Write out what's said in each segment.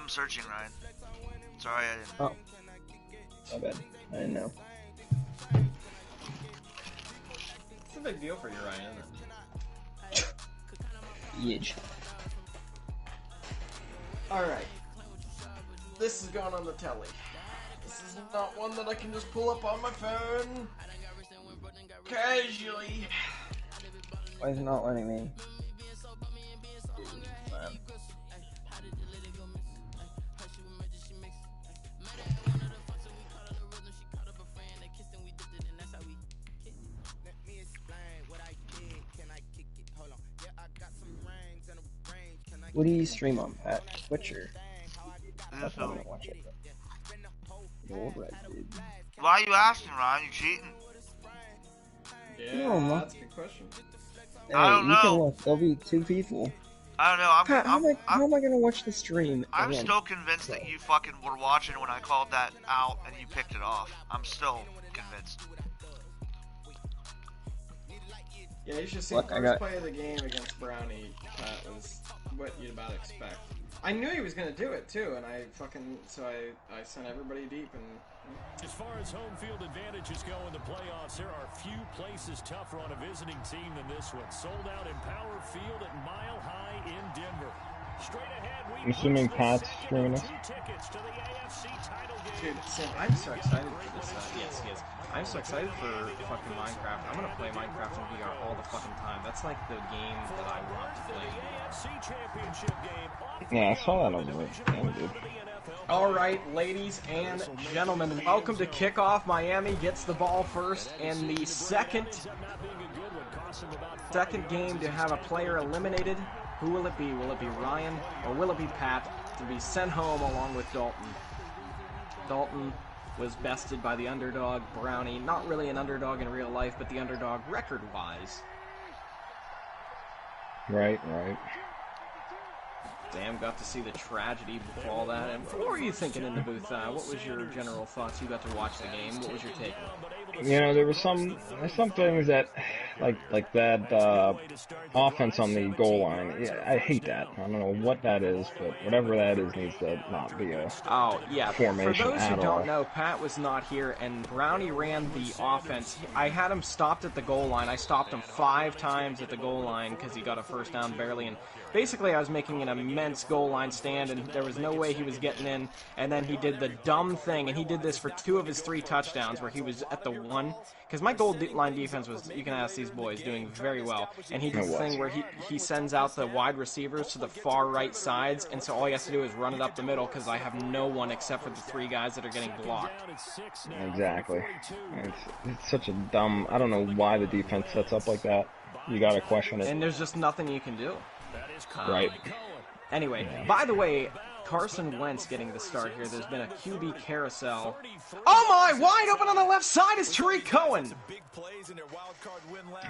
I'm searching, Ryan. Sorry, I didn't. Oh. My bad. I didn't know. It's a big deal for you, Ryan, isn't it? Yidge. Alright. This is going on the telly. This is not one that I can just pull up on my phone casually. Why is it not letting me? Man. What do you stream on, Pat? Twitch or? That's not gonna watch it. Alright, dude. Why are you asking, Ryan? You cheating? Yeah, No, that's a good question. Hey, I don't you can know. watch. There'll be 2 people. I don't know. Pat, how am I gonna watch the stream? I'm and- still convinced that you fucking were watching when I called that out and you picked it off. I'm still convinced. Yeah, you should see Look, the first play of the game against Brownie. That was what you'd about expect. I knew he was gonna do it too, and I sent everybody deep and. As far as home field advantages go in the playoffs, there are few places tougher on a visiting team than this one. Sold out in Power Field at Mile High in Denver. Straight ahead, I'm assuming Pat's streaming this. tickets to the AFC title game. Dude, Sam, I'm so excited for this. Yes, he is. I'm so excited for fucking Minecraft. I'm gonna play Minecraft in VR all the fucking time. That's like the game that I want to play. AFC championship game. Yeah, I saw that on the game, dude. Alright, ladies and gentlemen, welcome to kickoff. Miami gets the ball first, and the second game to have a player eliminated. Who will it be? Will it be Ryan, or will it be Pat, to be sent home along with Dalton? Dalton was bested by the underdog, Brownie. Not really an underdog in real life, but the underdog record-wise. Right. Damn, got to see the tragedy befall that. And what were you thinking in the booth? What was your general thoughts? You got to watch the game. What was your take? You know, there's some things that, like that offense on the goal line. Yeah, I hate that. I don't know what that is, but whatever that is needs to not be a formation for those who at don't all. know, Pat was not here, and Brownie ran the offense. I had him stopped at the goal line. I stopped him 5 times at the goal line because he got a first down barely, and basically I was making an immense goal line stand, and there was no way he was getting in, and then he did the dumb thing, and he did this for 2 of his 3 touchdowns where he was at the 1, because my goal line defense was, you can ask these boys, doing very well, and he did the thing where he sends out the wide receivers to the far right sides, and so all he has to do is run it up the middle, because I have no one except for the 3 guys that are getting blocked. Exactly. It's such a dumb. I don't know why the defense sets up like that. You gotta question it. And there's just nothing you can do. Right. Anyway, by the way, Carson Wentz getting the start here. There's been a QB carousel. Oh my! Wide open on the left side is Tariq Cohen.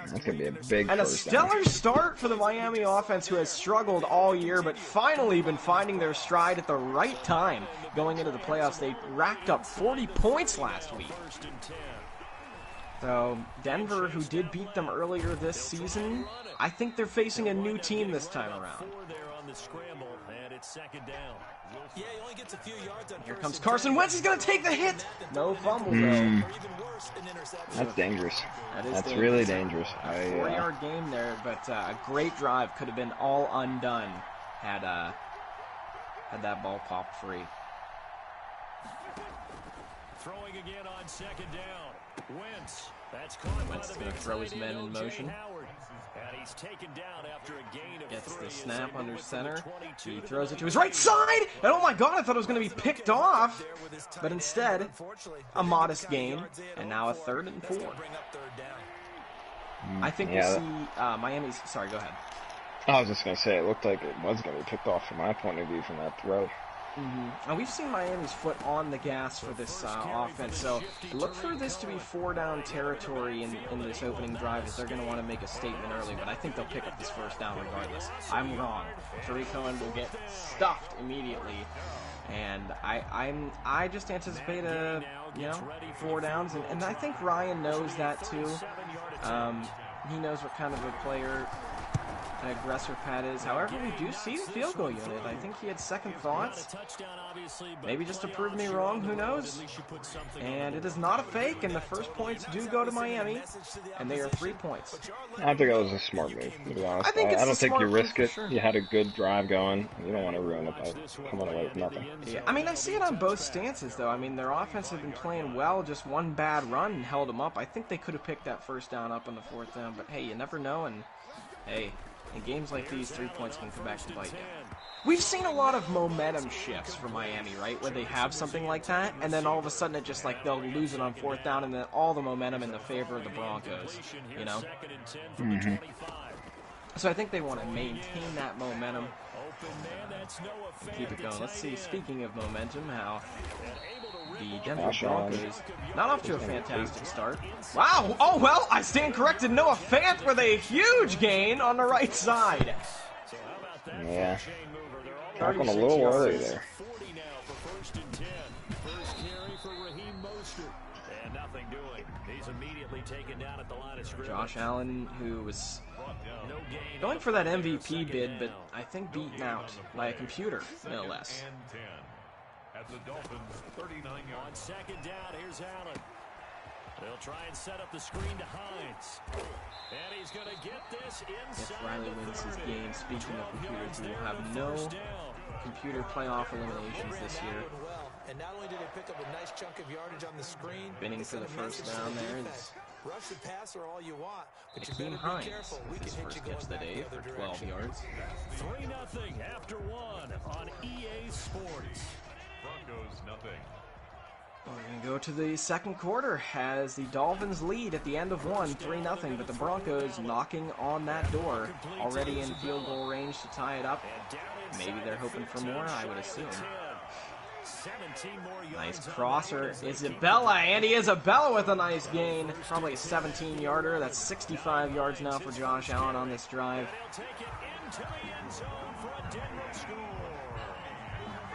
That's gonna be a big And a first stellar down. start for the Miami offense, who has struggled all year, but finally been finding their stride at the right time. Going into the playoffs, they racked up 40 points last week. So, Denver, who did beat them earlier this season, I think they're facing a new team this time around. Here comes Carson Wentz. He's going to take the hit. No fumble, though. That's dangerous. That's That's really dangerous. A 4-yard game there, but a great drive could have been all undone had that ball popped free. Throwing again on 2nd down. Wentz. That's caught. Wentz is going to throw his men in motion. And he's taken down after a gain of Gets 3 the snap under center. He He throws it to his right side. And oh my god, I thought it was going to be picked off. But instead, a modest gain. And now a 3rd and 4. I think we'll see Miami's... Sorry, go ahead. I was just gonna say, it looked like it was gonna be picked off from my point of view from that throw. And we've seen Miami's foot on the gas for this offense, so look for this to be 4-down territory in this opening drive, as they're going to want to make a statement early, but I think they'll pick up this first down regardless. I'm wrong. Tariq Cohen will get stuffed immediately, and I just anticipate 4 downs, and I think Ryan knows that too. He knows what kind of a player aggressor Pat is. However, we do see the field goal unit. I think he had second thoughts. Maybe just to prove me wrong, who knows? And it is not a fake, and the first points do go to Miami, and they are 3 points. I think that was a smart move, to be honest. I don't think you risk it. Sure. You had a good drive going. You don't want to ruin it by coming away with nothing. Yeah, I mean, I see it on both stances, though. I mean, their offense has been playing well. Just one bad run and held them up. I think they could have picked that first down up on the fourth down, but hey, you never know, and hey, in games like these, 3 points can come back to bite you. We've seen a lot of momentum shifts for Miami, right? Where they have something like that, and then all of a sudden it just like they'll lose it on fourth down, and then all the momentum in the favor of the Broncos, you know? Mm-hmm. So I think they want to maintain that momentum and keep it going. Let's see, speaking of momentum, how the Denver Broncos not off to a fantastic start. Wow! Oh, well, I stand corrected. Noah Fant with a huge gain on the right side. Yeah. Talking a little early there. Josh Allen, who was going for that MVP bid, but I think beaten out by a computer, no less. On second down, here's Allen. They'll try and set up the screen to Hines. And he's going to get this inside. If Riley wins his game, speaking of computers, we will have no computer playoff eliminations this year. And not only did they pick up a nice chunk of yardage on the screen, Binning for the first down there is rush the passer all you want, but you Akeem better Hines be careful. We with his can hit first you catch of the going day back the for other 12 direction. yards. 3-0 after one on EA Sports. Broncos nothing. We're going to go to the second quarter as the Dolphins lead at the end of one, 3-0, but the Broncos knocking on that door, already in field goal range to tie it up. Maybe they're hoping for more, I would assume. Nice crosser, Isabella, Andy Isabella with a nice gain. Probably a 17-yarder. That's 65 yards now for Josh Allen on this drive.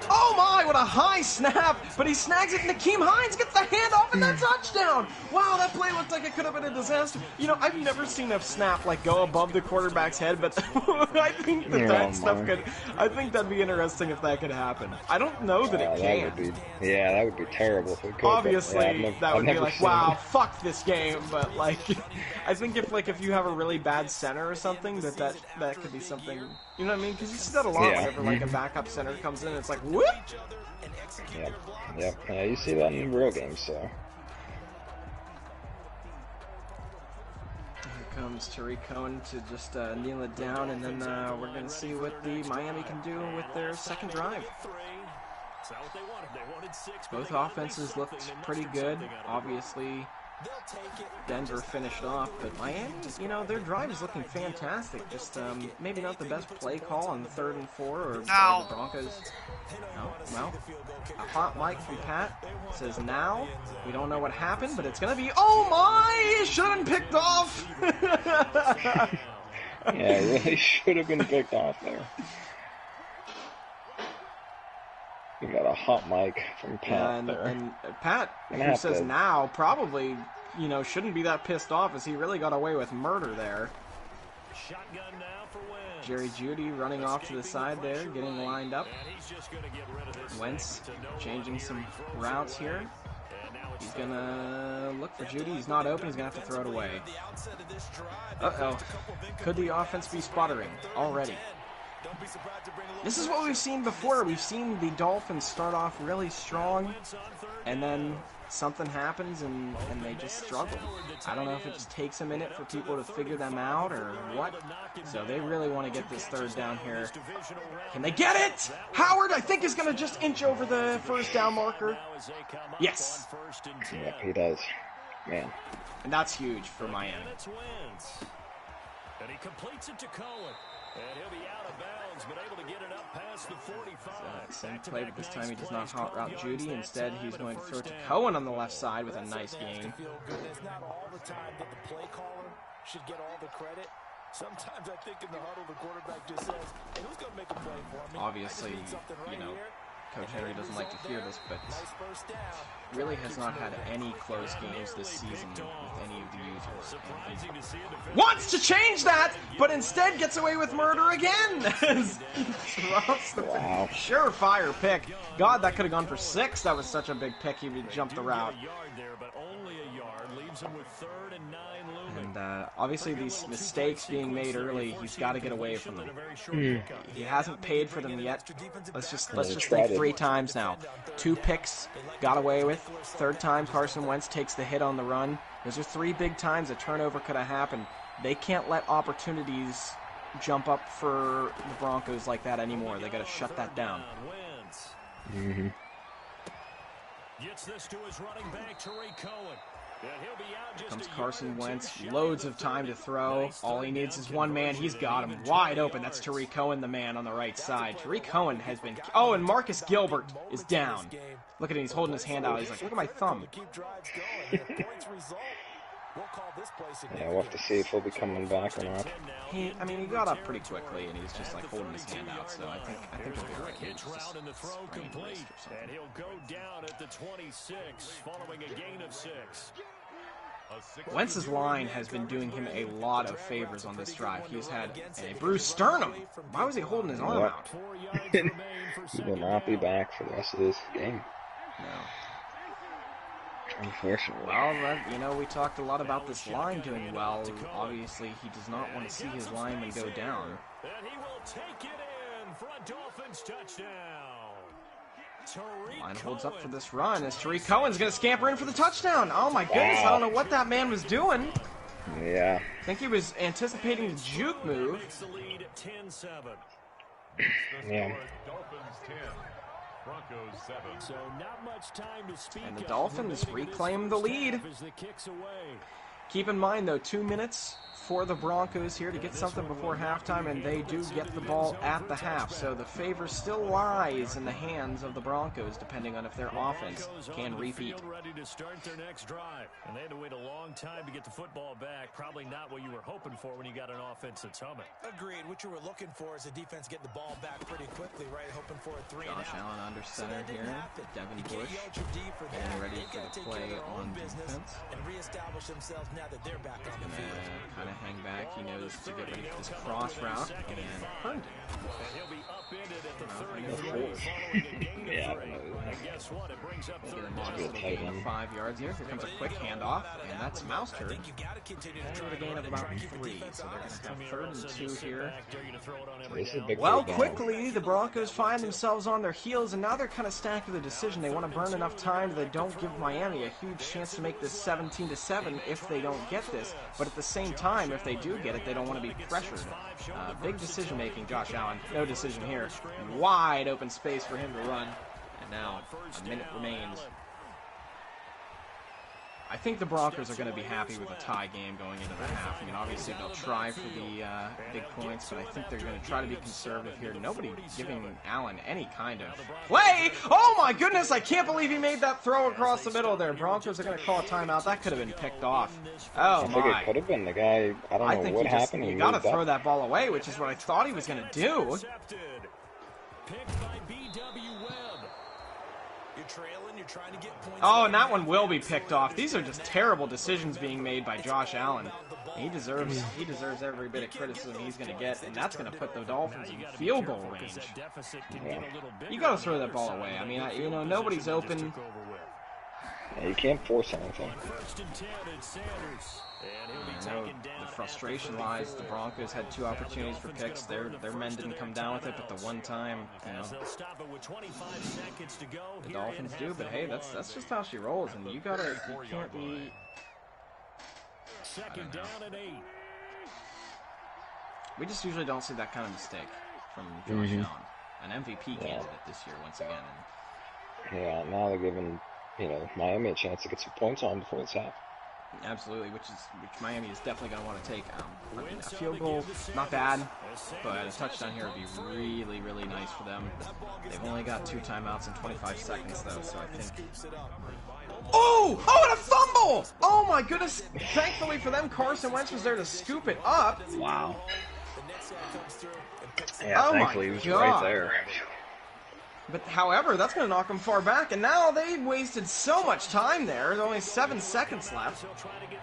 Oh my, what a high snap, but he snags it, and Akeem Hines gets the handoff and that touchdown. Wow, that play looked like it could have been a disaster. You know, I've never seen a snap like go above the quarterback's head, but I think that stuff could, I think that'd be interesting if that could happen. I don't know that it can. That would be terrible if it could. Obviously, that would be like, wow, fuck this game, but like, I think if you have a really bad center or something, that could be something, you know what I mean? Because you see that a lot whenever like a backup center comes in, and it's like, whoop! Yeah, you see that in real games, so. Here comes Tariq Cohen to just kneel it down, and then we're going to see what the Miami can do with their second drive. Both offenses looked pretty good. Obviously, Denver finished off, but Miami, you know, their drive is looking fantastic. Just maybe not the best play call on 3rd and 4, or the Broncos. No, well, a hot mic from Pat says now. We don't know what happened, but it's gonna be. Oh my! It should have been picked off. Yeah, it really should have been picked off there. We got a hot mic from Pat there. And Pat, who says now, probably, you know, shouldn't be that pissed off as he really got away with murder there. Shotgun now for Wentz. Jerry Jeudy running off to the side there, getting lined up. Wentz changing some routes here. He's gonna look for Jeudy. He's not open. He's gonna have to throw it away. Uh-oh. Could the offense be sputtering already? This is what we've seen before. We've seen the Dolphins start off really strong, and then something happens and they just struggle. I don't know if it just takes a minute for people to figure them out or what. So they really want to get this third down here. Can they get it? Howard, I think, is going to just inch over the first down marker. Yes. Yeah, he does. Man. And that's huge for Miami. And he completes it to Cohen. And he'll be out of bounds, but able to get it up past the 45. Same play, but this time he does not hot route Jeudy. Instead, he's going to throw it to Cohen on the left side with a nice gain. It's not all the time that the play caller should get all the credit. Sometimes I think in the huddle, the quarterback just says, hey, who's going to make a play for me? Obviously, you know, Coach Henry doesn't like to hear this, but really has not had any close games this season with any of the users. Wants to change that, but instead gets away with murder again. Drops the surefire pick. God, that could have gone for 6. That was such a big pick. He jumped the route. And obviously these mistakes being made early, he's got to get away from them. He hasn't paid for them yet. Let's just think 3 times now. 2 picks got away with. 3rd time Carson Wentz takes the hit on the run. Those are 3 big times a turnover could have happened. They can't let opportunities jump up for the Broncos like that anymore. They got to shut that down. Gets this to his running back, Tariq Cohen. Here comes Carson Wentz. Loads of time to throw. All he needs is one man. He's got him wide open. That's Tariq Cohen, the man on the right side. Tariq Cohen has been... Oh, and Marcus Gilbert is down. Look at him. He's holding his hand out. He's like, look at my thumb. Yeah, we'll have to see if he'll be coming back or not. He got up pretty quickly, and he's just like holding his hand out. So I think he'll be alright. Maybe just sprained wrist or something. And he'll go down at the 26, following a gain of 6. Wentz's line has been doing him a lot of favors on this drive. He's had a bruised sternum. Why was he holding his arm out? He will not be back for the rest of this game. No. Unfortunately. Well, we talked a lot about this line doing well. Obviously, he does not want to see his lineman go down. And he will take it in for a Dolphins touchdown. Line holds up for this run as Tariq Cohen's going to scamper in for the touchdown. Oh my goodness, I don't know what that man was doing. Yeah. I think he was anticipating the juke move. Yeah. So not much time to speak. And the Dolphins reclaim the lead. Keep in mind, though, 2 minutes for the Broncos here to get something before halftime, and they do get the ball at the half. So the favor still lies in the hands of the Broncos, depending on if their offense can repeat. Ready to start their next drive, and they had to wait a long time to get the football back. Probably not what you were hoping for when you got an offense that's humming. Agreed. What you were looking for is a defense getting the ball back pretty quickly, right? Hoping for a 3 and out. Josh Allen under center here. Devin Bush getting ready for the play on defense. And reestablish themselves now that they're back on the field. Kind of hang back. He knows to get ready for this cross route and Herndon. He'll be upended at the 30 following a gain of 3. And guess what? It brings up 3rd down. Gain of 5 yards here. Here comes a quick handoff, and that's Mouster. With a gain of about 3, so they're going to have 3rd and 2 here. Well, quickly, the Broncos find themselves on their heels, and now they're kind of stacked with a decision. They want to burn enough time that they don't give Miami a huge chance to make this 17-7 if they don't get this. But at the same time, if they do get it, they don't want to be pressured. Big decision-making, Josh Allen. No decision here. Wide open space for him to run. And now a minute remains. I think the Broncos are going to be happy with a tie game going into the half. I mean, obviously they'll try for the big points, but I think they're going to try to be conservative here. Nobody giving Allen any kind of play. Oh my goodness, I can't believe he made that throw across the middle there. Broncos are going to call a timeout. That could have been picked off. Oh I think it could have been the guy. I don't know what happened. You got to throw that ball away, which is what I thought he was going to do. Picked by B.W. Webb. You're trailing, you're trying to get points. Oh, and that one will be picked off. These are just terrible decisions being made by Josh Allen. He deserves every bit of criticism he's going to get, and that's going to put the Dolphins in field goal range. You got to throw that ball away. I mean, nobody's open. Yeah, you can't force anything. I know the frustration lies. The Broncos had 2 opportunities for picks. Their men didn't come down with it, but the one time, the Dolphins do. But hey, that's just how she rolls, and you can't be. Second down and 8. We just usually don't see that kind of mistake from Josh Allen, an MVP candidate this year once again. Yeah, now they're giving Miami a chance to get some points on before it's half. Absolutely, which Miami is definitely going to want to take. A field goal, not bad, but a touchdown here would be really, really nice for them. They've only got 2 timeouts in 25 seconds, though, so I think... Oh, and a fumble! Oh, my goodness. Thankfully for them, Carson Wentz was there to scoop it up. Wow. Yeah, thankfully he was right there. But however, that's going to knock them far back, and now they've wasted so much time there. There's only 7 seconds left.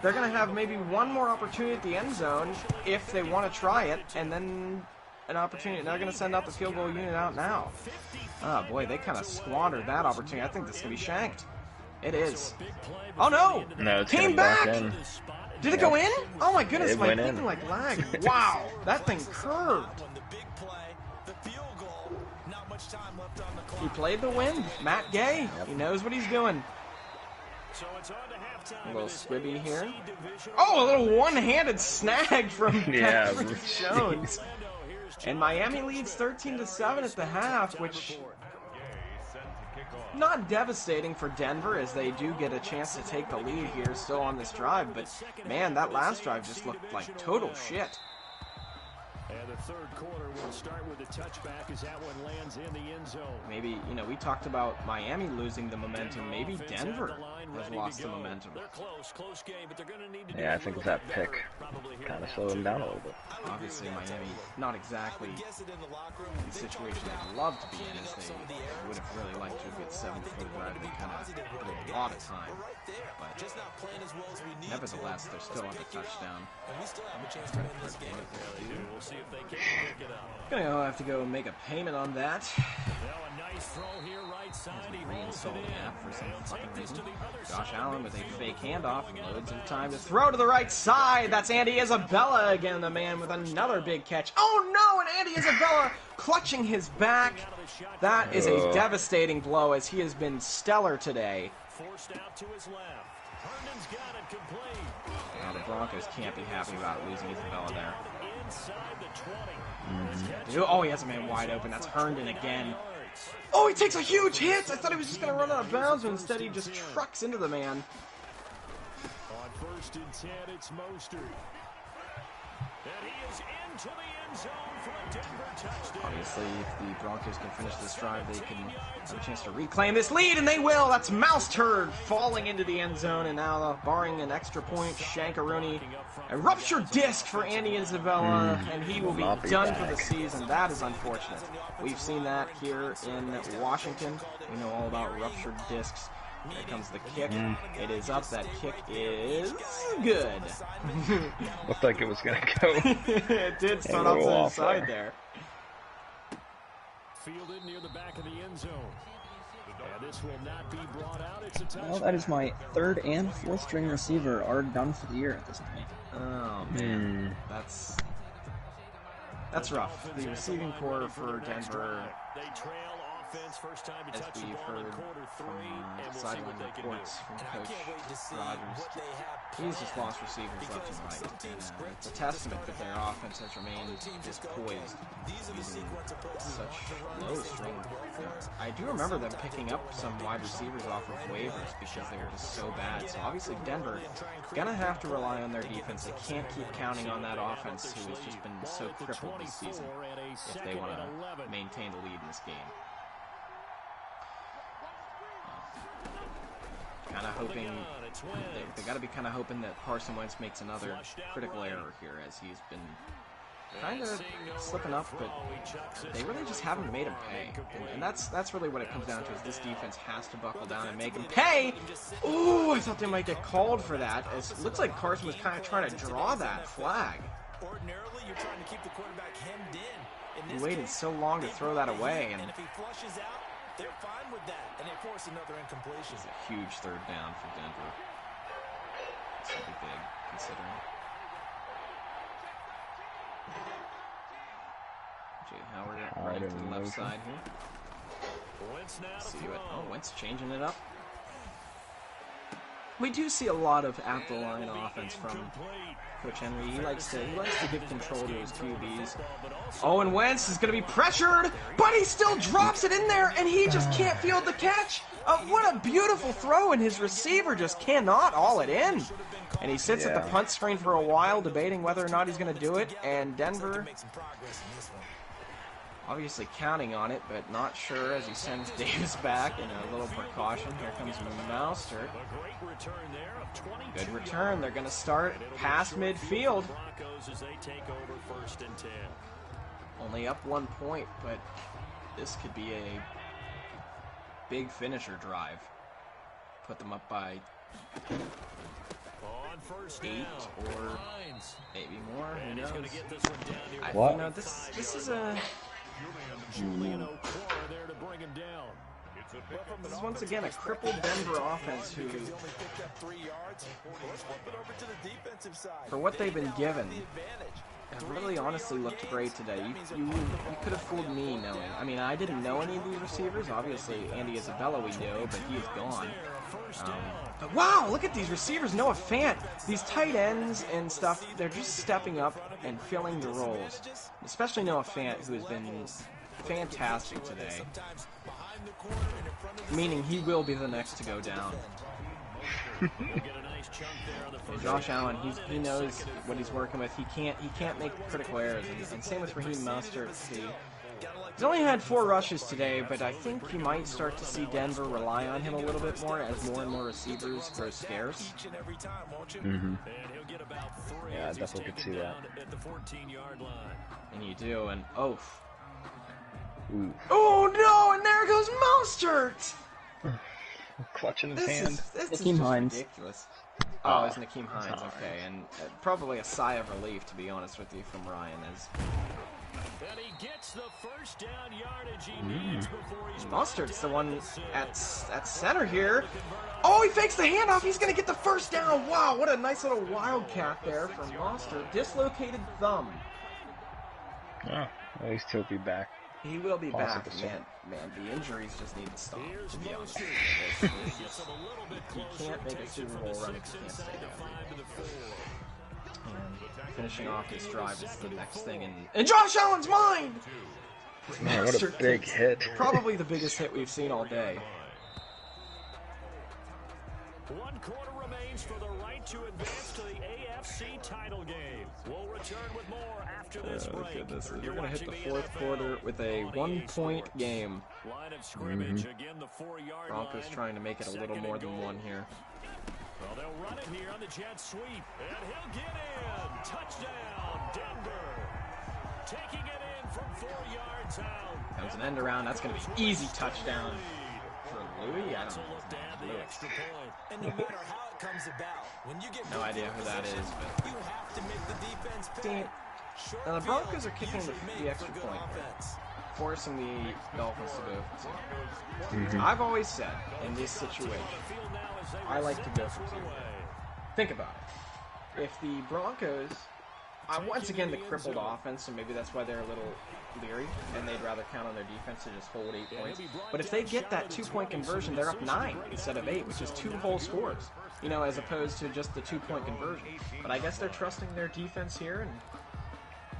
They're going to have maybe one more opportunity at the end zone if they want to try it, and then an opportunity. They're going to send out the field goal unit out now. Oh boy, they kind of squandered that opportunity. I think this is going to be shanked. It is. Oh no! No, it's Came back back! in. Did it go in? Oh my goodness, It my went thing in. like lag. Wow, that thing curved. He played the wind. Matt Gay. He knows what he's doing. A little squibby here. Oh, a little one-handed snag from Yeah, Patrick Jones. And Miami leads 13-7 at the half, which not devastating for Denver as they do get a chance to take the lead here still on this drive. But man, that last drive just looked like total shit. And the third quarter will start with a touchback as that one lands in the end zone. Maybe, you know, we talked about Miami losing the momentum. Maybe Denver has lost the momentum. Yeah, I think that pick kind of slowed him down a little bit. Obviously, Miami, not exactly the situation they'd love to be in, as they would have really liked to get 7 for the drive. They kind of put a lot of time. But nevertheless, they're still on the touchdown. We'll see if they can pick it up. Gonna have to go make a payment on that. Now a nice throw here, right side. He holds it Reinstalled the app for some in. fucking reason. Josh Allen with a fake handoff. Loads of time to throw to the right side. That's Andy Isabella again, the man with another big catch. Oh no, and Andy Isabella clutching his back. That is a devastating blow as he has been stellar today. Forced out to his left. Herndon's got it complete. Now the Broncos can't be happy about losing Isabella there. Inside the 20. Oh, he has a man wide open. That's Herndon again. Oh, he takes a huge hit. I thought he was just going to run out of bounds, but instead he just trucks into the man. On 1st and 10, it's Mostert. And he is into the end zone for a Denver touchdown. Obviously, if the Broncos can finish this drive, they can have a chance to reclaim this lead, and they will. That's Mostert falling into the end zone, and now, barring an extra point, Shankaroonie, a ruptured disc for Andy Isabella, and he will be done for the season. That is unfortunate. We've seen that here in Washington. We know all about ruptured discs. Here comes the kick. It is up. That kick is good. Looked like it was going to go. It did start off to the side there. Fielded near the back of the end zone. And this will not be brought out. It's a touchdown. Well, that is my 3rd and 4th string receiver are done for the year at this point. Oh man, that's rough. The receiving core for Denver, They trail offense first time to as touch the we've ball in heard quarter 3, from and we'll see sideline what they can do. reports from Coach Rodgers, he's just lost receivers left and right. And, it's a testament that their offense has remained just poised using such low string. I do remember them picking up some wide receivers off of waivers because they were just so bad. So obviously Denver gonna have to rely on their defense. They can't keep counting on that offense who has just been so crippled this season if they want to maintain the lead in this game. Kind of hoping, they got to be kind of hoping that Carson Wentz makes another critical error here, as he's been kind of slipping up, but they really just haven't made him pay. And that's really what it comes down to, is this defense has to buckle down and make him pay. Ooh, I thought they might get called for that, as it looks like Carson was kind of trying to draw that flag. Ordinarily, you're trying to keep the quarterback hemmed in. He waited so long to throw that away, and if he flushes out, they're fine with that, and they force another incompletion. it's a huge 3rd down for Denver. It's pretty big, considering. Jay Howard running to the left side here. See what? Oh, Wentz changing it up. We do see a lot of at-the-line offense from Coach Henry. He likes to give control to his QBs. Oh, and Wentz is going to be pressured, but he still drops it in there, and he just can't field the catch. What a beautiful throw, and his receiver just cannot haul it in. And he sits at the punt screen for a while, debating whether or not he's going to do it, and Denver obviously counting on it, but not sure, as he sends Davis back in a little precaution. Here comes Mostert. Good return. They're going to start past midfield. Only up 1 point, but this could be a big finisher drive. Put them up by 8 or maybe more. Who knows? What? You know, this is a. This is once again a crippled Denver offense who, for what they've been given, have really honestly looked great today. You could have fooled me knowing. I mean, I didn't know any of these receivers. Obviously, Andy Isabella we know, but he is gone. But wow, look at these receivers. Noah Fant, these tight ends and stuff, they're just stepping up and filling the roles. Especially Noah Fant, who has been fantastic today. Meaning he will be the next to go down. And Josh Allen, he knows what he's working with. He can't make critical errors. And same with Raheem Mostert. He's only had 4 rushes today, but I think you might start to see Denver rely on him a little bit more as more and more receivers grow scarce. Mm-hmm. Yeah, I definitely could see that. And you do, and oh. Ooh. Oh no, and there goes Mostert! Clutching his hand. This is Nakeem just Hines. ridiculous. Oh, it's Nakeem Hines, okay, and probably a sigh of relief, to be honest with you, from Ryan, as And he gets the first down yardage he needs before he's Mostert's the one at center here. Oh, he fakes the handoff. He's going to get the first down. Wow, what a nice little wildcat there from Mostert. Dislocated thumb. Oh, at least he'll be back. He will be back. Possible. Man, the injuries just need to stop, to be honest. You can't make a Super Bowl run if you can't stay healthy. And finishing off this drive is the next thing in Josh Allen's mind! Man, what a big hit. Probably the biggest hit we've seen all day. 1 quarter remains for the right to advance to the AFC title game. We'll return with more after this break. Goodness. You're going to hit the 4th quarter with a 1-point game. Line of scrimmage, again the 4-yard Broncos line. trying to make it a little more than 1 here. Well, they'll run it here on the jet sweep, and he'll get in. Touchdown, Denver. Taking it in from 4 yards out. Comes an end around. That's going to be easy touchdown for Louis. I don't know. Look to add the extra point. And no matter how it comes about, when you get No idea who that is, but you have to make the defense pay. damn. Now the Broncos are kicking the extra point here, forcing the Dolphins to go for 2. I've always said in this situation, I like to go for 2. Think about it. If the Broncos, once again the crippled offense, and maybe that's why they're a little leery, and they'd rather count on their defense to just hold 8 points. But if they get that 2-point conversion, they're up 9 instead of 8, which is 2 whole scores, you know, as opposed to just the 2-point conversion. But I guess they're trusting their defense here, and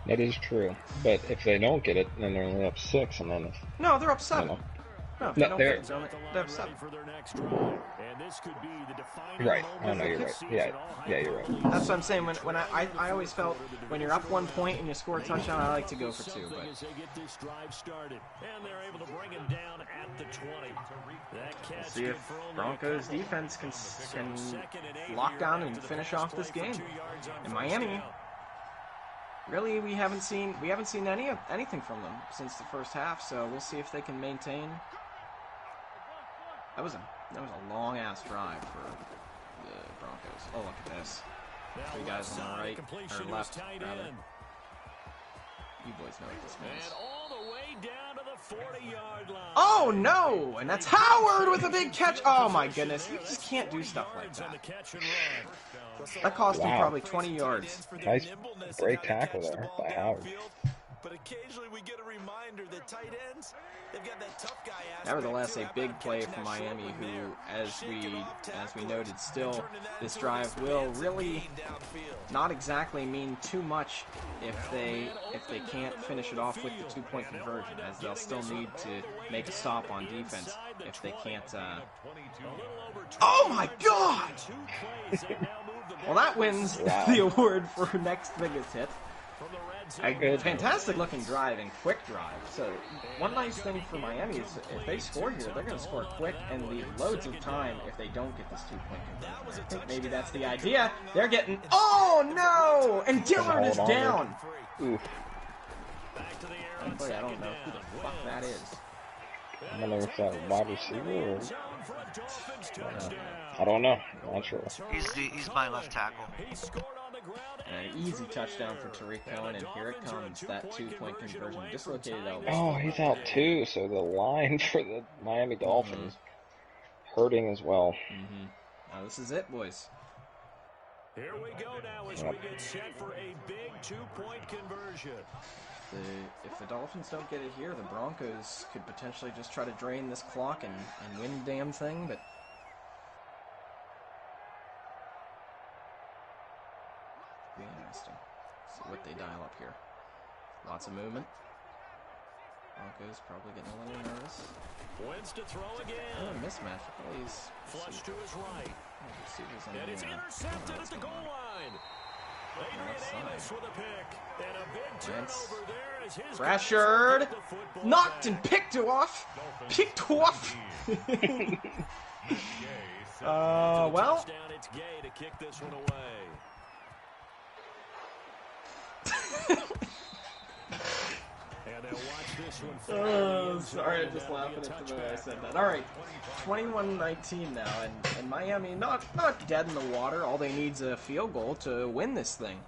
That is true. But if they don't get it, then they're only up 6, and then if, no, they're up 7. know. No, if No, they don't they're- get it, they're up 7. For their next drive. And this could be the defining right. moment Oh, no, of you're the right. season. Yeah, you're right. That's what I'm saying. When I always felt when you're up 1 point and you score a touchdown, I like to go for 2. Something But as they get this drive started, and they're able to bring him down at the 20. That catch see good if for only a Broncos couple. defense can Second and 8 lock here down and after the finish pass off this play for game. 2 yards on In first Miami, down. really, we haven't seen anything from them since the first half. So we'll see if they can maintain. That was a long ass drive for the Broncos. Oh, look at this. 3 guys on the right Completion or was left, tight rather. end. You boys know what this And means. all the way down to the 40-yard line. Oh no! And that's Howard with a big catch. Oh my goodness! You just can't do stuff like On the that. catch and run. That cost him Wow. probably 20 yards. Nice break tackle there by Howard. But occasionally we get a reminder that tight ends, they've got that tough guy aspect. Nevertheless, too. a How big about play catching from that short Miami, one who, there? as Shaking off we tackles, noted, still turning that this into drive will expansive really gain downfield. not exactly mean too much if they can't finish it off with the 2-point conversion, as they'll still need to make a stop on defense if they can't. Oh my God! Well, that wins Wow. the award for next biggest hit. A Good. fantastic looking drive and quick drive. So one nice thing for Miami is if they score here, they're going to score quick and leave loads of time if they don't get this 2-point conversion. I think maybe that's the idea. They're getting. Oh no! And Dillard is Hold on. down. Oof. Thankfully, I don't know who the fuck that is. I don't know if that's wide receiver or... I don't know. I'm not sure. He's my left tackle. An easy touchdown for Tariq Cohen, and here it comes, that 2-point conversion. Dislocated elbow. Oh, he's out too, so the line for the Miami Dolphins hurting as well. Now this is it, boys. Here we go now as we get set for a big 2-point conversion. If the Dolphins don't get it here, the Broncos could potentially just try to drain this clock and win the damn thing, but... Be interesting. See what they dial up here. Lots of movement. Broncos probably getting a little nervous. Wins to throw again. Oh, mismatch. Please. Flush to his right. And it's intercepted at the goal line. Adrian Amos with a pick. And a big turnover there as his pressured. Knocked and picked off. Picked off. Well. It's Gay to kick this one away. And they'll watch this one. Sorry, I'm just laughing at the way I said that. All right, 21-19 now, and Miami not dead in the water. All they need is a field goal to win this thing.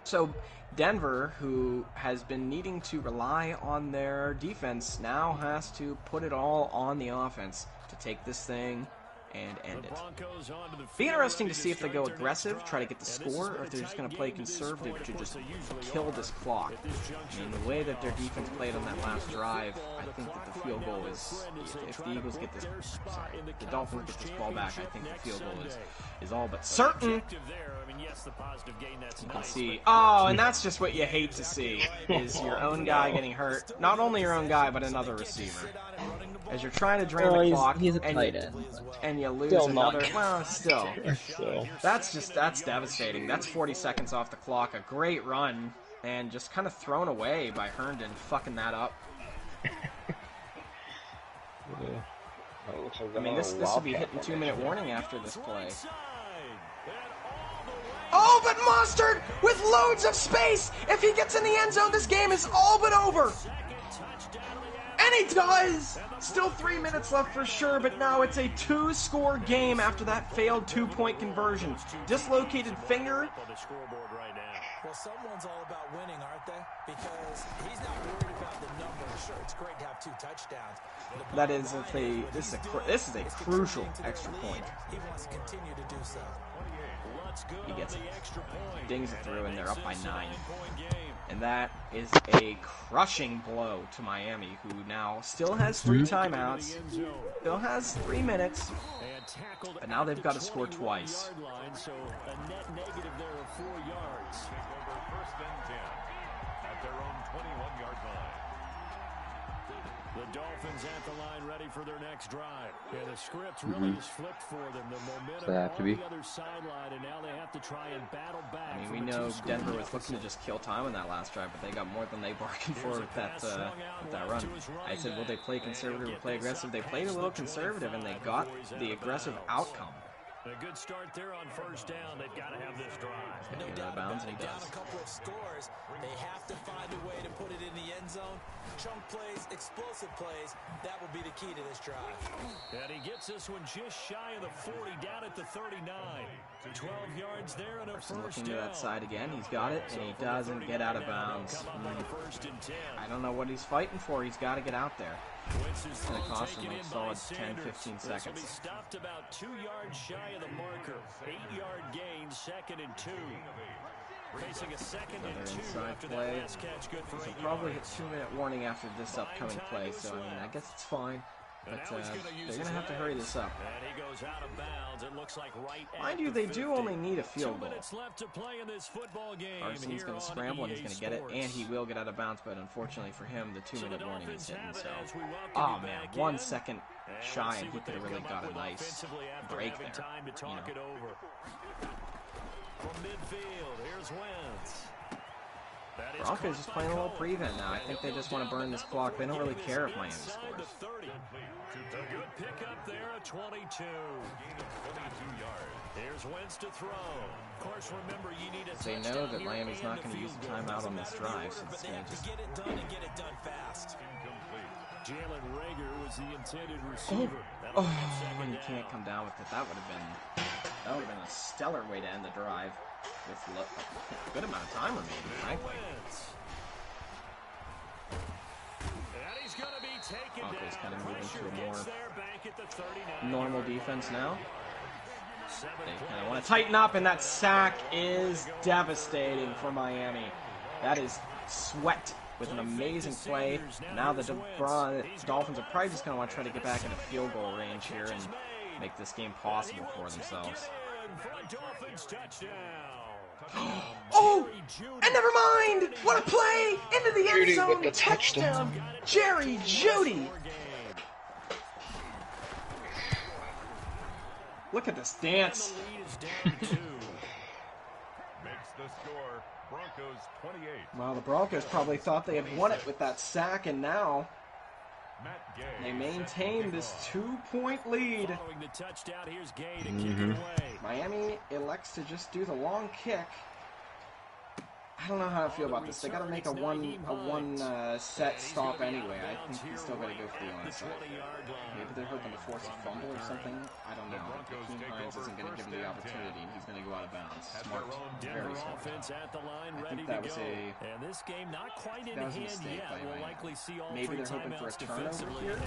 So Denver, who has been needing to rely on their defense, now has to put it all on the offense to take this thing and end it. Be interesting to see if they go aggressive, try to get the score, or if they're just going to play conservative to just kill this clock. I mean, the way that their defense played on that last drive, I think that the field goal is, if the Eagles get this, the Dolphins get this ball back, I think the field goal is all but certain. You can see, and that's just what you hate to see, is your own guy getting hurt. Not only your own guy, but another receiver. As you're trying to drain the clock, he's a tight end. And you lose Still another. not. Well, still. That's devastating. That's 40 seconds off the clock. A great run, and just kind of thrown away by Herndon, fucking that up. I mean, this will be hitting 2-minute warning after this play. Oh, but Mostert with loads of space. If he gets in the end zone, this game is all but over. And he does! Still 3 minutes left for sure, but now it's a 2-score game after that failed 2-point conversion. Dislocated finger. Well, someone's all about winning, aren't they? Because he's not worried about the number. Sure, it's great to have 2 touchdowns. That is if they. This is a crucial extra point. He wants to continue to do so. He gets it. Dings it through, and they're up by 9. And that is a crushing blow to Miami, who now still has 3 timeouts, still has 3 minutes, but now they've got to score twice. So a net negative there of 4 yards. First and 10 at their own 21-yard line. The Dolphins at the line, ready for their next drive. And the script really is flipped for them. The momentum on the other sideline, and now they have to try and battle back. I mean, we know Denver was looking to just kill time on that last drive, but they got more than they bargained for with that run. I said, will they play conservative or play aggressive? They played a little conservative, and they got the aggressive outcome. A good start there on first down. They've got to have this drive. No doubt bounds, and he down does. a couple of scores. They have to find a way to put it in the end zone. Chunk plays, explosive plays. That will be the key to this drive. And he gets this one just shy of the 40, down at the 39. 12 yards there and a first looking down. to that side again. He's got it, and he doesn't get out of bounds. I don't know what he's fighting for. He's got to get out there. It's going to cost him like a solid 10-15 seconds. So he stopped about 2 yards shy of the marker. 8-yard gain, 2nd and 2. Facing a 2nd and 2 after that last catch, good for 8 yards. Probably hit 2-minute warning after this upcoming play, so I mean, I guess it's fine. But they're going to have to hurry this up. And he goes out of bounds. It looks like right Mind you, they do only need a field goal. 2 minutes left to play in this football game. Carson's going to scramble, and he's going to get it, and he will get out of bounds, but unfortunately for him, the 2-minute warning is hitting, so... Oh, man, 1 second shy, and he could have really got a nice break there, you know. From midfield, here's Wentz. Broncos just playing a little prevent now. I think they just want to burn this clock. They don't really care if Miami scores. A good pickup there at 22. Here's Wentz to throw. Of course, remember you need a they know that Miami's not going to use the timeout on this drive, so it's going to just get it done and get it done fast. Jalen Reagor was the intended receiver. Oh, you can't come down with it. That would have been a stellar way to end the drive with a good amount of time remaining, frankly. Broncos kind of moving to a more normal defense now. They kind of want to tighten up, and that sack is devastating for Miami. That is Sweat with an amazing play. Now the Dolphins are probably just going to want to try to get back into field goal range here and make this game possible for themselves. Oh, and never mind! What a play! Into the end Jeudy zone! with the Touchdown! Jerry Jeudy! Look at this dance. Makes the score Broncos 28. Well, the Broncos probably thought they had won it with that sack, and now they maintain this 2-point lead. Miami elects to just do the long kick. I don't know how I feel about this. They got to make a one set stop anyway. I think he's still got to go for the onside. Maybe they're hoping to force a fumble or something. I don't know. Hakeem Hines isn't going to give him the opportunity, and he's going to go out of bounds. Smart, very smart. I think that was a mistake by Miami. Maybe they're hoping for a turnover here.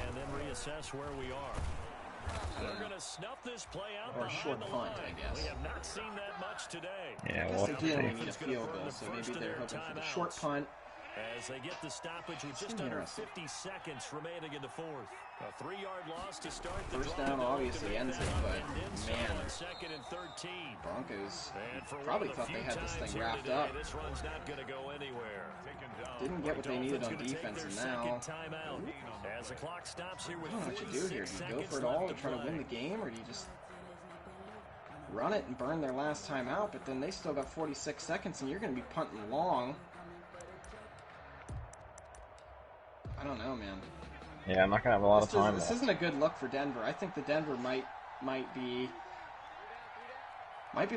They're going to snuff this play out or a short punt, I guess. We have not seen that much today. Yeah, I well, guess they do only need a field goal, so maybe they're hoping for the short punt. As they get the stoppage with just under 50 seconds remaining in the fourth. A 3-yard loss to start the first down obviously ends it, but man, second and 13. Broncos probably thought they had this thing wrapped up. This run's not going to go anywhere. Didn't get what they needed on defense, and now as the clock stops here with I don't know what you do here. Do you go for it all to try to win the game, or do you just run it and burn their last time out? But then they still got 46 seconds, and you're going to be punting long. I don't know, man. Yeah, I'm not gonna have a lot of time. This isn't a good look for Denver. I think the Denver might be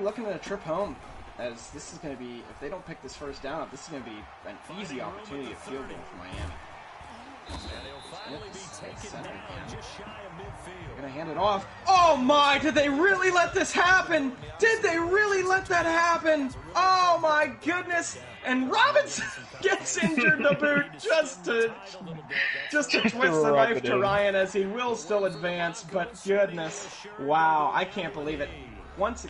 looking at a trip home, as this is going to be, if they don't pick this first down up, this is going to be an easy opportunity at field goal for Miami. They're going to hand it off. Oh my, did they really let this happen? Did they really let that happen? Oh my goodness. And Robinson gets injured to boot just to twist the knife to Ryan, as he will still advance, but goodness. Wow, I can't believe it. Once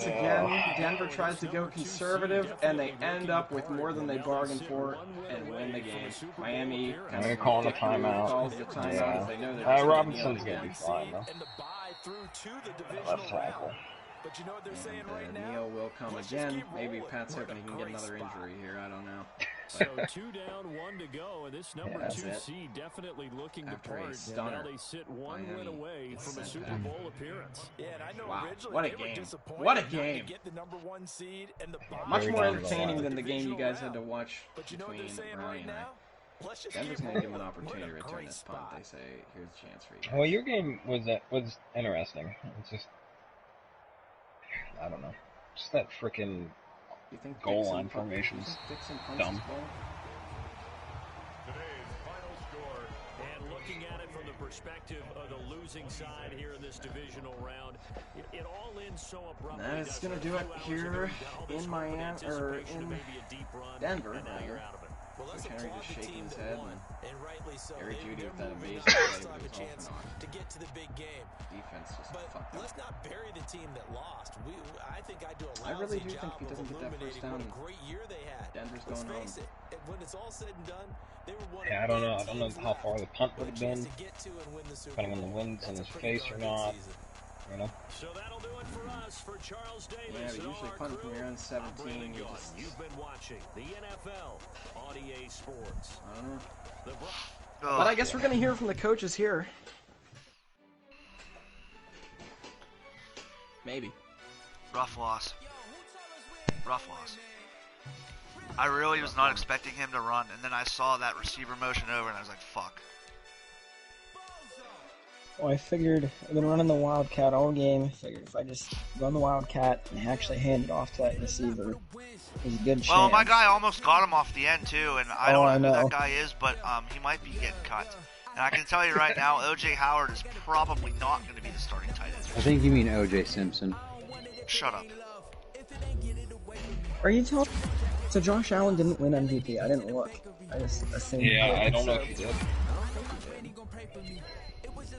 again, Denver tries to go conservative, and they end up with more than they bargained for and win the game. Miami kind of calling a timeout. Calls the timeout. Yeah. They know they're Robinson's going to be fine, though. Left tackle. But you know what they're saying right now? Neal will come again. Maybe Pat's hoping he can get another injury here. I don't know. So 2 down, 1 to go, and this number 2 seed definitely looking the part. Now they sit 1 win away from a Super Bowl appearance. Yeah, and I know wow, originally what a they were game! disappointed What a not to game! get the number 1 seed and the bye. Much more Very entertaining good. than the game you guys had to watch But you know what between they're saying Brownie right and I. now? Let's just Denver's keep going to give him an moving. opportunity to We're in a return great this punt. spot. They say, here's a chance for you. Well, your game was interesting. It's just, I don't know, just that freaking You think goal Dixon line pun- formations. you think Dixon punts Dumb. this ball? Today's final score. And looking at it from the perspective of the losing side here in this divisional round, it all ends so abruptly. That is going to do it here in Miami, or in Denver, rather. Well, let's Henry applaud just the shaking team his that head, won, and and rightly so. Jerry They Jeudy did with that move amazing the play, stock but a it was chance off and on. to get to the big game. Defense just But fucked up. let's not bury the team that lost. I think I do a I really lousy do think job if he doesn't of get that first illuminating what down, a great year they had. Denver's Let's going face home. it, when it's all said and done, they were one Yeah, I of don't know. 8 I don't know teams how far left the punt with would a have chance been, to get to and win the Super depending on the Bowl. winds in That's his a pretty face or darn good not. season. You know. So that'll do it for us, for Charles Davis. Yeah, but and usually our punting crew. from your own 17, I'm Brandon you Gaudin. just- You've been watching the NFL on EA Sports. I don't know. The But I guess we're going to hear from the coaches here. Maybe. Rough loss. Rough loss. I really was not expecting him to run, and then I saw that receiver motion over, and I was like, fuck. Well, I figured I've been running the Wildcat all game. I figured if I just run the Wildcat and actually hand it off to that receiver, there's a good chance. Well, my guy almost got him off the end too, and I Oh, don't I know who know. that guy is, but he might be getting cut. And I can tell you right now, O.J. Howard is probably not going to be the starting tight end. I think you mean O.J. Simpson. Shut up. Are you telling? So Josh Allen didn't win MVP. I didn't look. I just assumed. Yeah, I don't know if he did.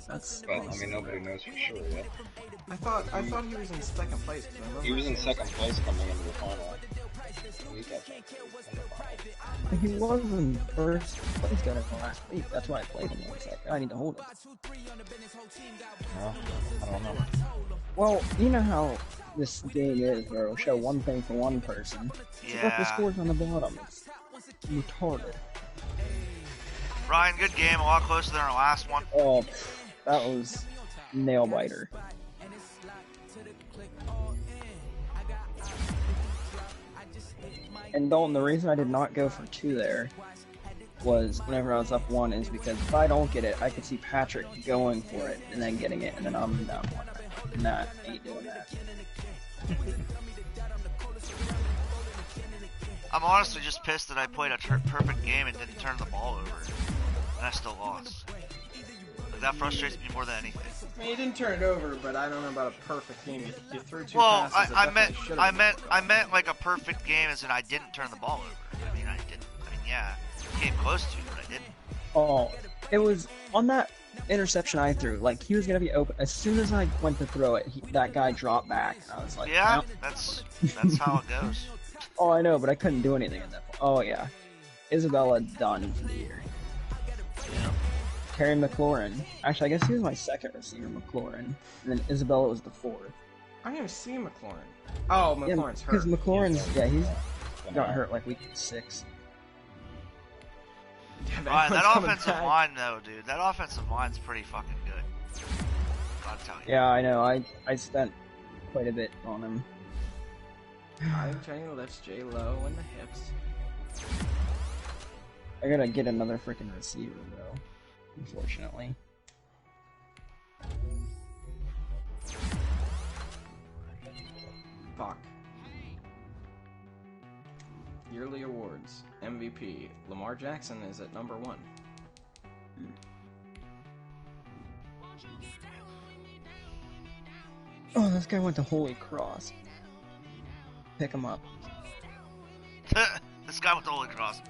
That's But, I mean, nobody knows for sure yet. I thought he was in second place. 'Cause I remember He was in second place coming into the final week, I think. He was in first place going into last week. That's why I played him. I was like, I need to hold it. No, I don't know. Well, you know how this game is, where it'll show one thing for one person. Look, the Yeah. score's on the bottom. It's retarded. Ryan, good game. A lot closer than our last one. Oh, that was nail biter. And Dalton, the reason I did not go for 2 there was whenever I was up 1 is because if I don't get it, I could see Patrick going for it and then getting it, and then I'm down 1. And that ain't doing that. I'm honestly just pissed that I played a perfect game and didn't turn the ball over, and I still lost. Like, that frustrates me more than anything. I mean, you didn't turn it over, but I don't know about a perfect game. You threw 2 Well, passes. that I definitely should've meant like a perfect game as in I didn't turn the ball over. I mean, I didn't. I mean, yeah, came close to, but I didn't. Oh, it was on that interception I threw. Like, he was going to be open. As soon as I went to throw it, that guy dropped back. I was like, Yeah, nope. that's how it goes. Oh, I know, but I couldn't do anything at that point. Oh, yeah. Isabella done for the year. Terry McLaurin. Actually, I guess he was my second receiver, McLaurin. And then Isabella was the 4th. I didn't even see McLaurin. Oh, McLaurin's hurt. Because McLaurin's, he's got hurt like week 6. Yeah, Ryan, that coming offensive back. line, though, dude, that offensive line's pretty fucking good. Gotta tell you. Yeah, I know. I spent quite a bit on him. I think Jenny lifts J low in the hips. I gotta get another freaking receiver, though. Unfortunately. Fuck. Yearly awards. MVP. Lamar Jackson is at number 1. Oh, this guy went to Holy Cross. Pick him up. This guy with the Holy Cross,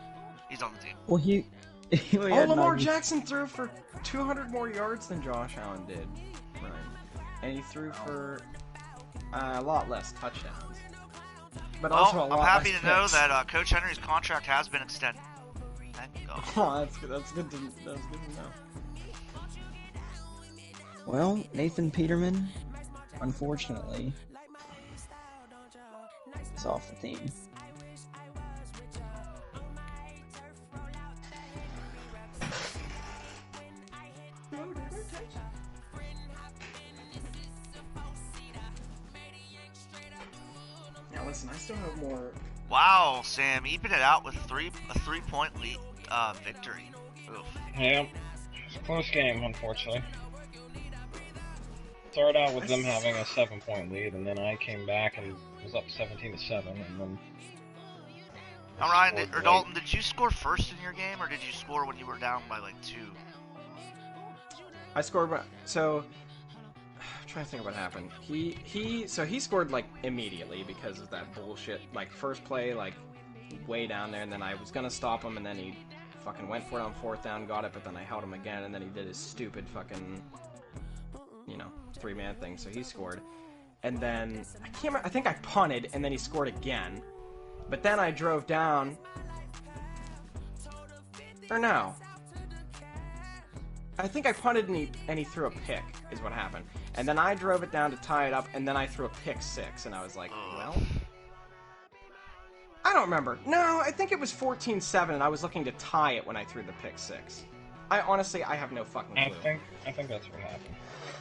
he's on the team. Well, he Oh, had Lamar 90 Jackson threw for 200 more yards than Josh Allen did. Right. And he threw for a lot less touchdowns. But also a Well, lot I'm happy less to know picks. that Coach Henry's contract has been extended. Thank God. Oh, that's good. That's good to know. Well, Nathan Peterman, unfortunately, is off the team. Now listen, I still have more. Wow, Sam, even it out with a 3-point lead victory. Oof. Yeah, it's a close game, unfortunately. Started out with them having a 7-point lead, and then I came back and was up 17-7, and then. Now, Ryan scored or late. Dalton, did you score first in your game, or did you score when you were down by like 2? I scored. So I'm trying to think what happened. He scored like immediately because of that bullshit. Like first play, like way down there, and then I was gonna stop him, and then he fucking went for it on 4th down, got it, but then I held him again, and then he did his stupid fucking, 3-man thing. So he scored, and then I can't remember. I think I punted, and then he scored again. But then I drove down. Or no. I think I punted and he threw a pick, is what happened. And then I drove it down to tie it up, and then I threw a pick 6, and I was like, well... I don't remember. No, I think it was 14-7, and I was looking to tie it when I threw the pick 6. I have no fucking clue. I think that's what happened.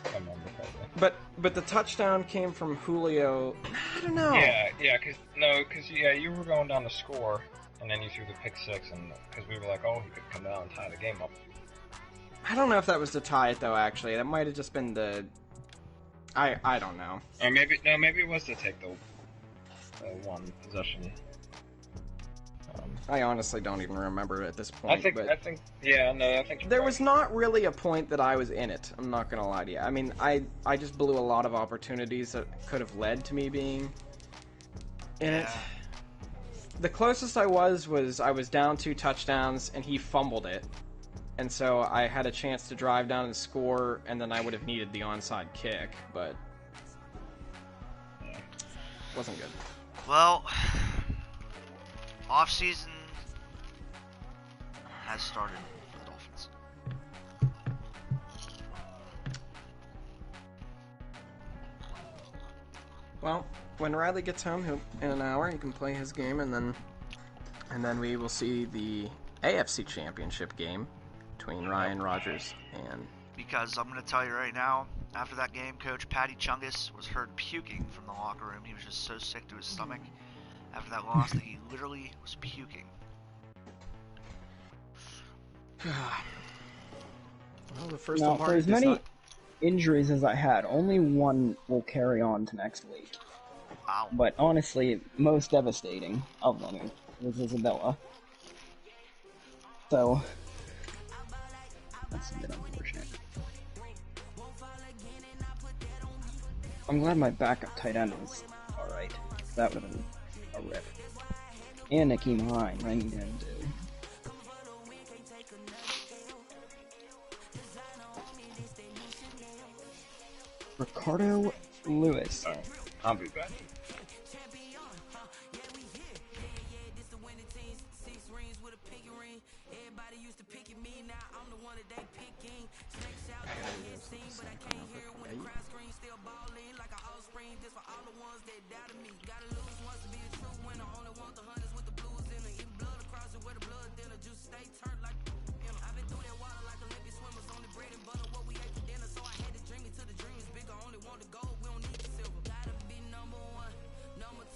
If I remember correctly. But the touchdown came from Julio. I don't know. Yeah, because you were going down to score, and then you threw the pick 6, and because we were like, oh, he could come down and tie the game up. I don't know if that was to tie it though. Actually, that might have just been the. I don't know. Or maybe it was to take the one possession. I honestly don't even remember at this point. I think There was not really a point that I was in it. I'm not gonna lie to you. I mean, I just blew a lot of opportunities that could have led to me being in it. The closest I was down 2 touchdowns and he fumbled it, and so I had a chance to drive down and score, and then I would have needed the onside kick, but wasn't good. Well, off season has started for the Dolphins. Well, when Riley gets home, in an hour, he can play his game, and then we will see the AFC Championship game between Ryan Rodgers and. Because I'm going to tell you right now, after that game, Coach Patty Chungus was heard puking from the locker room. He was just so sick to his stomach after that loss that he literally was puking. Well, the first Now, for as many injuries as I had, only one will carry on to next week. Wow. But honestly, most devastating of them was Isabella. So, that's a bit unfortunate. I'm glad my backup tight end was alright. That would have been a rip. And Akeem Hine, raining him too. Ricardo Lewis. I'll be back.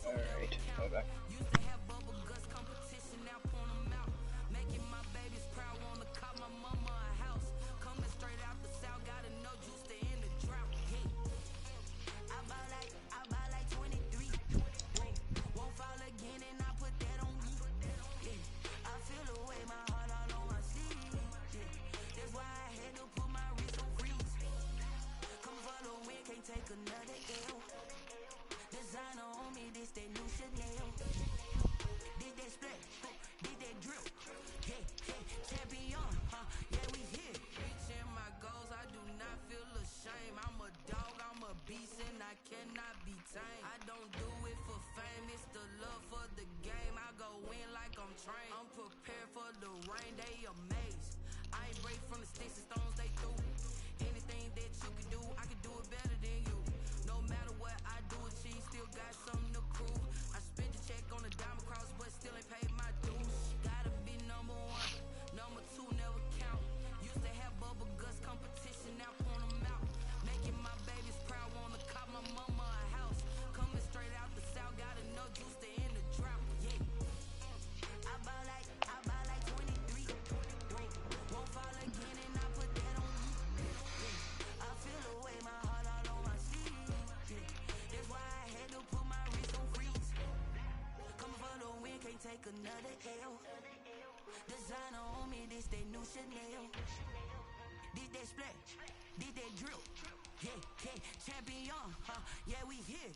Alright. Back. Another L. Designer on me, this they new Chanel. Did that splash, did that drill. Yeah, yeah, champion, yeah, we here.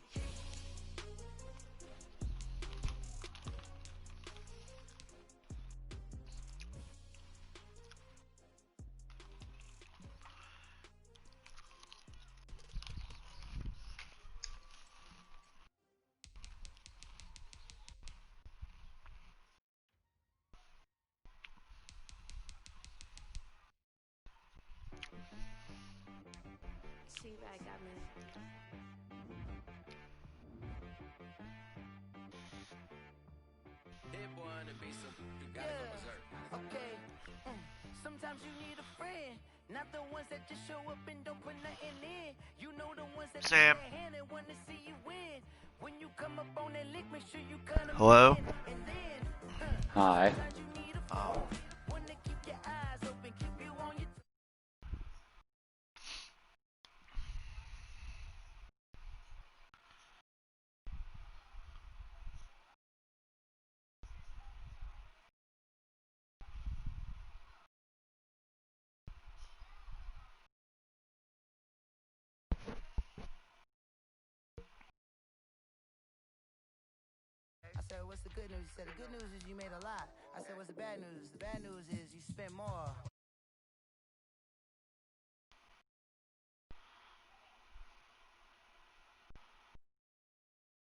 Back got me. That boy on the beat, so you gotta go berserk. Okay. Sometimes you need a friend, not the ones that just show up and don't put nothing in. You know the ones that Sam. hand and want to see you win. When you come up on that lick, make sure you kind of Hello? Hi. Oh. said, what's the good news? He said, the good news is you made a lot. I said, what's the bad news? The bad news is you spent more.